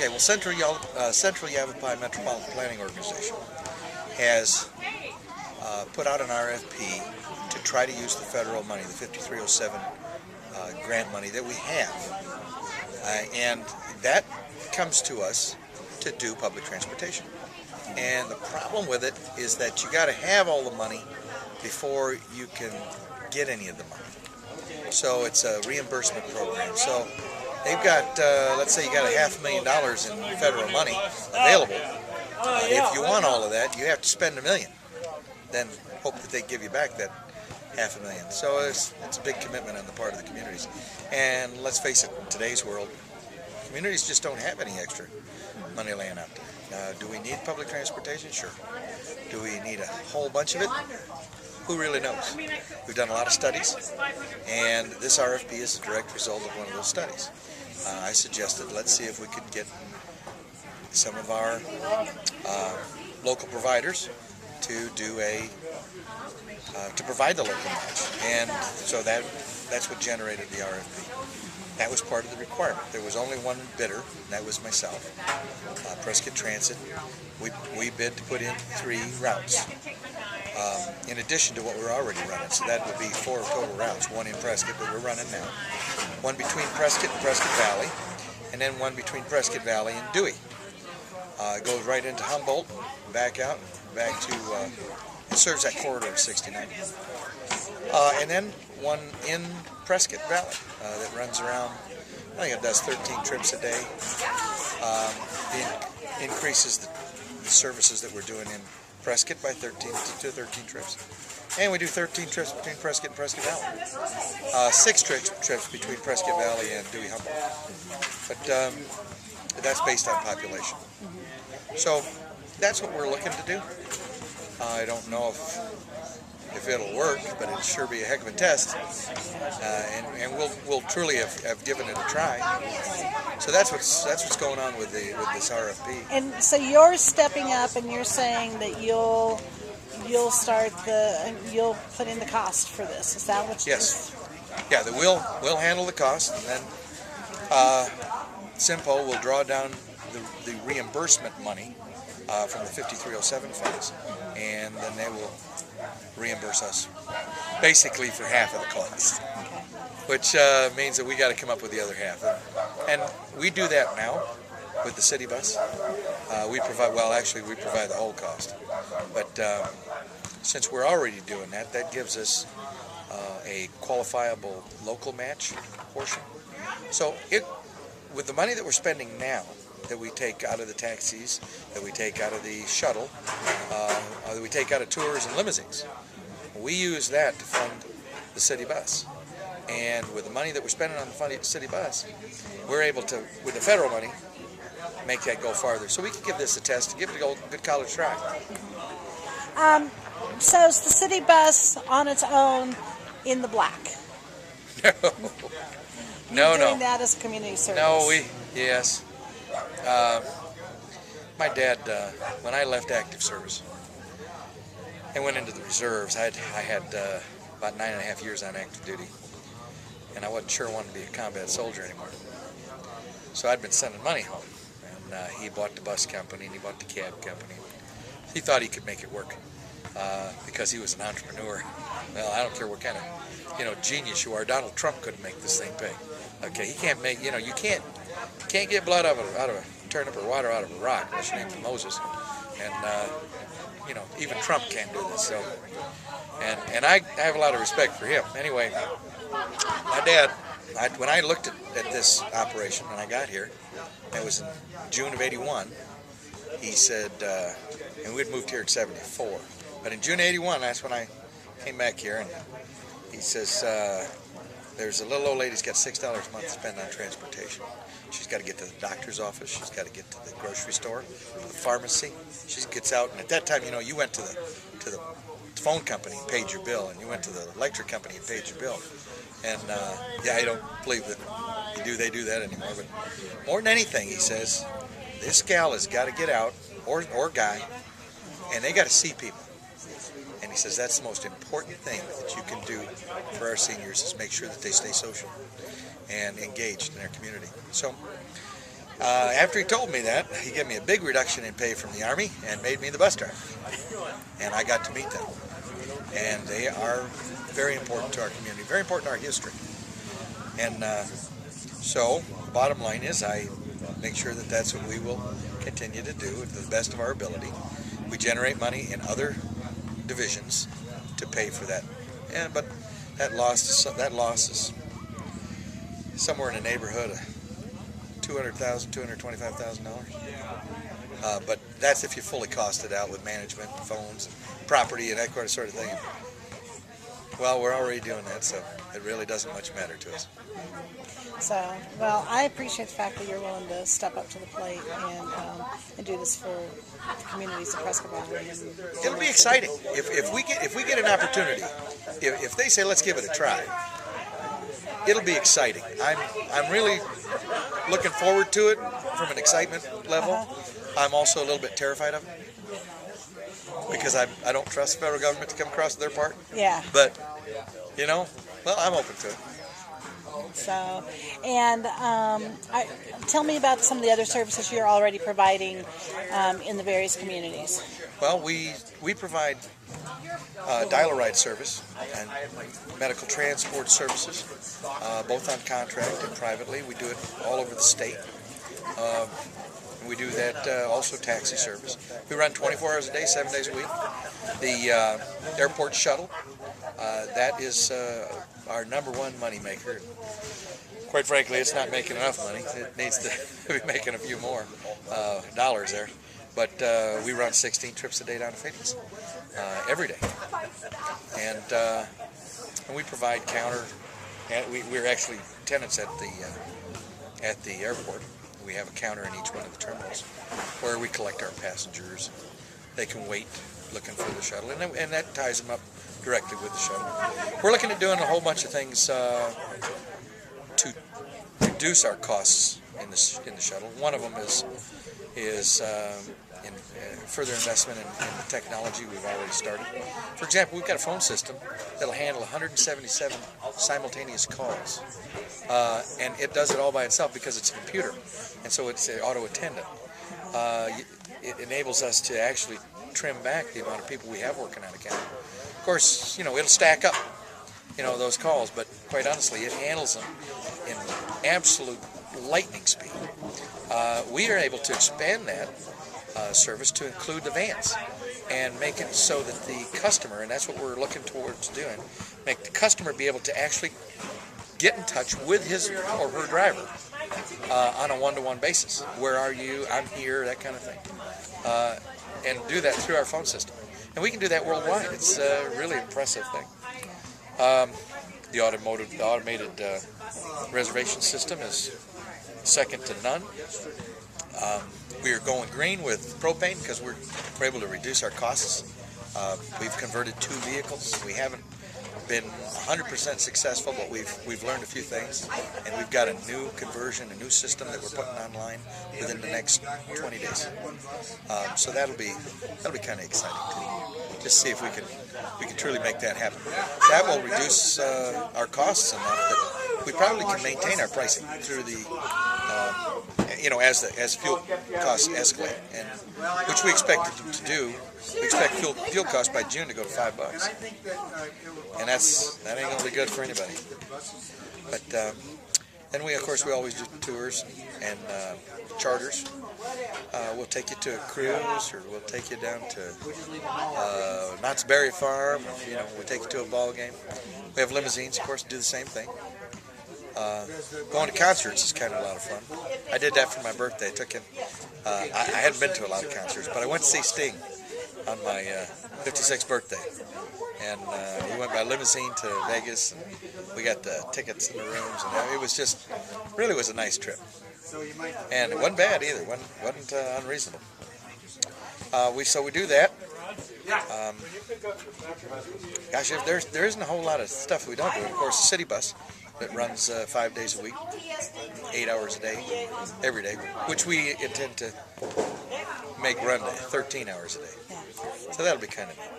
Okay, well, Central Yavapai Metropolitan Planning Organization has put out an RFP to try to use the federal money, the 5307 grant money that we have. And that comes to us to do public transportation. And the problem with it is that you got to have all the money before you can get any of the money. So it's a reimbursement program. So they've got, let's say you got $500,000 in federal money available. If you want all of that, you have to spend $1 million. Then hope that they give you back that $500,000. So it's a big commitment on the part of the communities. And let's face it, in today's world, communities just don't have any extra money laying out there. Do we need public transportation? Sure. Do we need a whole bunch of it? Who really knows? We've done a lot of studies, and this RFP is a direct result of one of those studies. I suggested let's see if we could get some of our local providers to do to provide the local match, and so that's what generated the RFP. That was part of the requirement. There was only one bidder, and that was myself, Prescott Transit. We bid to put in 3 routes, in addition to what we're already running. So that would be 4 total routes, 1 in Prescott that we're running now, 1 between Prescott and Prescott Valley, and then 1 between Prescott Valley and Dewey. It goes right into Humboldt, back out, back to, it serves that corridor of 69. And then 1 in Prescott Valley that runs around, I think it does 13 trips a day. It increases the services that we're doing in Prescott by 13 trips. And we do 13 trips between Prescott and Prescott Valley. 6 trips between Prescott Valley and Dewey Humboldt. But that's based on population. So that's what we're looking to do. I don't know if it'll work, but it'll sure be a heck of a test, and we'll truly have given it a try. So that's what's going on with this RFP. And so you're stepping up, and you're saying that you'll put in the cost for this. Is that what? Yes. Yeah, that we'll handle the cost, and then SIMPO will draw down the reimbursement money from the 5307 funds, and then they will reimburse us basically for half of the cost, which means that we got to come up with the other half. And we do that now with the city bus. We provide the whole cost, but since we're already doing that, that gives us a qualifiable local match portion. So with the money that we're spending now, that we take out of the taxis, that we take out of the shuttle, that we take out of tours and limousines, we use that to fund the city bus. And with the money that we're spending on the city bus, we're able to, with the federal money, make that go farther. So we can give this a test, give it a good college try. So is the city bus on its own in the black? No. Doing that as a community service? No, yes. My dad, when I left active service and went into the reserves, I had about 9.5 years on active duty, and I wasn't sure I wanted to be a combat soldier anymore. So I'd been sending money home, and he bought the bus company and he bought the cab company. He thought he could make it work because he was an entrepreneur. Well, I don't care what kind of genius you are. Donald Trump couldn't make this thing pay. Okay, he can't make you can't get blood out of a turnip or water out of a rock unless your name's Moses, and even Trump can't do this. So, and I have a lot of respect for him. Anyway, my dad, when I looked at this operation when I got here, it was in June of '81. He said, and we'd moved here in '74, but in June '81, that's when I came back here, and he says, there's a little old lady's got $6 a month to spend on transportation. She's got to get to the doctor's office. She's got to get to the grocery store, the pharmacy. She gets out, and at that time, you went to the phone company and paid your bill, and you went to the electric company and paid your bill. And I don't believe that they do that anymore. But more than anything, he says, this gal has got to get out, or guy, and they got to see people. And he says that's the most important thing that you can do for our seniors is make sure that they stay social and engaged in our community. So After he told me that, he gave me a big reduction in pay from the Army and made me the bus driver. And I got to meet them. And they are very important to our community, very important to our history. And so the bottom line is I make sure that that's what we will continue to do to the best of our ability. We generate money in other divisions to pay for that. But that loss is somewhere in the neighborhood of $200,000, $225,000. But that's if you fully cost it out with management, and phones, property, and that sort of thing. Well, we're already doing that, so it really doesn't much matter to us. So, well, I appreciate the fact that you're willing to step up to the plate and do this for the communities of Prescott Valley. It'll be exciting if we get an opportunity. If they say let's give it a try, it'll be exciting. I'm really looking forward to it from an excitement level. I'm also a little bit terrified of it because I don't trust the federal government to come across their part. Yeah. But well, I'm open to it. So, and tell me about some of the other services you're already providing in the various communities. Well, we provide dial-a-ride service and medical transport services, both on contract and privately. We do it all over the state. We do that also taxi service. We run 24 hours a day, 7 days a week. The airport shuttle, that is our number one money maker. Quite frankly, it's not making enough money. It needs to be making a few more dollars there. But we run 16 trips a day down to Phoenix every day. And we provide counter. We're actually tenants at the airport. We have a counter in each one of the terminals where we collect our passengers. They can wait looking for the shuttle, and that ties them up directly with the shuttle. We're looking at doing a whole bunch of things to reduce our costs in the shuttle. One of them is in further investment in the technology we've already started. For example, we've got a phone system that'll handle 177 simultaneous calls, and it does it all by itself because it's a computer, and so it's an auto attendant. It enables us to actually trim back the amount of people we have working on a counter. Of course, it'll stack up, those calls, but quite honestly, it handles them in absolute lightning speed. We are able to expand that service to include the vans and make it so that the customer, and that's what we're looking towards doing, make the customer be able to actually get in touch with his or her driver on a one-to-one basis. Where are you? I'm here, that kind of thing. And do that through our phone system. And we can do that worldwide. It's a really impressive thing. The automated reservation system is second to none. We are going green with propane because we're able to reduce our costs. We've converted 2 vehicles. We haven't been 100% successful, but we've learned a few things, and we've got a new conversion, a new system that we're putting online within the next 20 days. So that'll be kind of exciting too. Just see if we can truly make that happen. That will reduce our costs enough that we probably can maintain our pricing through the as fuel costs escalate, and which we expect it to do. We expect fuel costs by June to go to $5, and that ain't gonna be good for anybody. But then we always do tours and charters. We'll take you to a cruise, or we'll take you down to Knott's Berry Farm. We'll take you to a ball game. We have limousines, of course, do the same thing. Going to concerts is kind of a lot of fun. I did that for my birthday. I hadn't been to a lot of concerts, but I went to see Sting on my 56th birthday. And we went by limousine to Vegas, and we got the tickets in the rooms, and it was just, really was a nice trip. And it wasn't bad either, wasn't unreasonable. So we do that. Gosh, there isn't a whole lot of stuff we don't do. Of course, the city bus that runs 5 days a week, 8 hours a day, every day, which we intend to make run 13 hours a day. So that'll be kind of neat.